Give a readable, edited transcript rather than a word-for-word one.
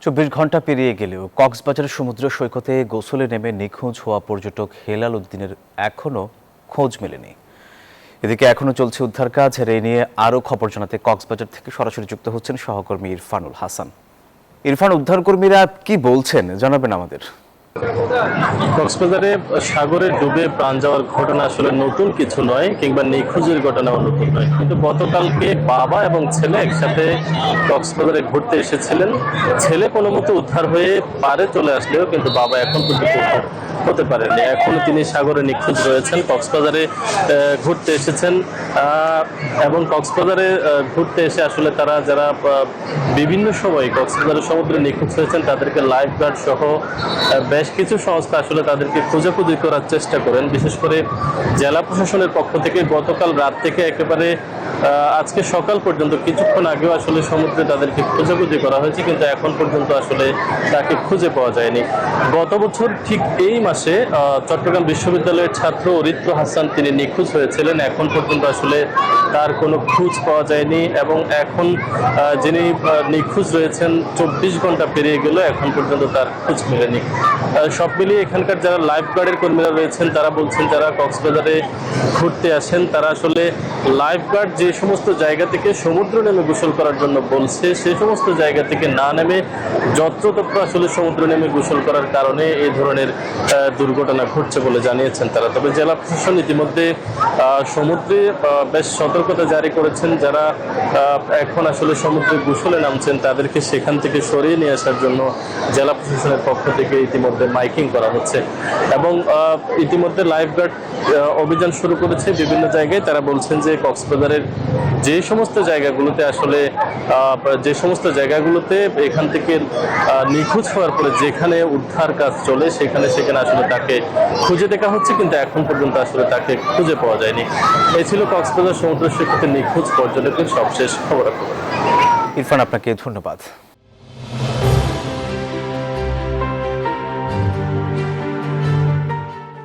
২৪ ঘন্টা পেরিয়ে গেলেও কক্সবাজারের সমুদ্র সৈকতে গোসলে নেমে নিখোঁজ হওয়া পর্যটক হেলাল উদ্দিনের এখনও খোঁজ মেলেনি। এদিকে এখনও চলছে উদ্ধার কাজ। আর এই নিয়ে আরও খবর জানাতে কক্সবাজার থেকে সরাসরি যুক্ত হচ্ছেন সহকর্মী ইরফানুল হাসান। ইরফান, উদ্ধারকর্মীরা কি বলছেন জানাবেন আমাদের। কক্সবাজারে সাগরে ডুবে প্রাণ যাওয়ার ঘটনা আসলে নতুন কিছু নয়, কিংবা নিখোঁজের ঘটনাও নতুন নয়, কিন্তু গতকালকে বাবা এবং ছেলে একসাথে কক্সবাজারে ঘুরতে এসেছিলেন। ছেলে কোনো মতো উদ্ধার হয়ে পারে চলে আসলেও কিন্তু বাবা এখন পর্যন্ত হতে পারেননি। এখনো তিনি সাগরে নিখোঁজ রয়েছেন। কক্সবাজারে ঘুরতে এসেছেন এবং কক্সবাজারে ঘুরতে এসে আসলে তারা যারা বিভিন্ন সময় কক্সবাজারের সমুদ্রে নিখোঁজ হয়েছেন তাদেরকে লাইফ গার্ড সহ বেশ কিছু সংস্থা আসলে তাদেরকে খোঁজাখুঁজি করার চেষ্টা করেন। বিশেষ করে জেলা প্রশাসনের পক্ষ থেকে গতকাল রাত থেকে একেবারে আজকে সকাল পর্যন্ত কিছুক্ষণ আগেও আসলে সমুদ্রে তাদেরকে খোঁজাখুঁজি করা হয়েছে, কিন্তু এখন পর্যন্ত আসলে তাকে খুঁজে পাওয়া যায়নি। গত বছর ঠিক এই মাসে চট্টগ্রাম বিশ্ববিদ্যালয়ের ছাত্র অরিত্র হাসান তিনি নিখোঁজ হয়েছিলেন। এখন পর্যন্ত আসলে তার কোনো খোঁজ পাওয়া যায়নি এবং এখন যিনি নিখোঁজ রয়েছেন ২৪ ঘন্টা পেরিয়ে গেল, এখন পর্যন্ত তার খোঁজ মেলেনি। সব মিলিয়ে এখানকার যারা লাইফ গার্ডের কর্মীরা রয়েছেন তারা বলছেন, যারা কক্সবাজারে ঘুরতে আসেন তারা আসলে লাইফ গার্ড যে সমস্ত জায়গা থেকে সমুদ্র নেমে গোসল করার জন্য বলছে সেই সমস্ত জায়গা থেকে না নেমে যত্রতত্র আসলে সমুদ্র নেমে গোসল করার কারণে এই ধরনের দুর্ঘটনা ঘটছে বলে জানিয়েছেন তারা। তবে জেলা প্রশাসন ইতিমধ্যে সমুদ্রে বেশ সতর্কতা জারি করেছেন। যারা এখন আসলে সমুদ্রে গোসলে নামছেন তাদেরকে সেখান থেকে সরিয়ে নিয়ে আসার জন্য জেলা প্রশাসনের পক্ষ থেকে ইতিমধ্যে মাইকিং করা হচ্ছে এবং ইতিমধ্যে লাইফ গার্ড অভিযান শুরু করেছে বিভিন্ন জায়গায়। তারা বলছেন যে কক্সবাজারের যে সমস্ত জায়গাগুলোতে এখান থেকে নিখোঁজ হওয়ার পরে যেখানে উদ্ধার কাজ চলে সেখানে আসলে তাকে খুঁজে দেখা হচ্ছে, কিন্তু এখন পর্যন্ত আসলে তাকে খুঁজে পাওয়া যায়নি। এই ছিল কক্সবাজার সমুদ্র সৈকতে নিখোঁজ পর্যটকের সবশেষ খবরাখবর। ইরফান, আপনাকে ধন্যবাদ।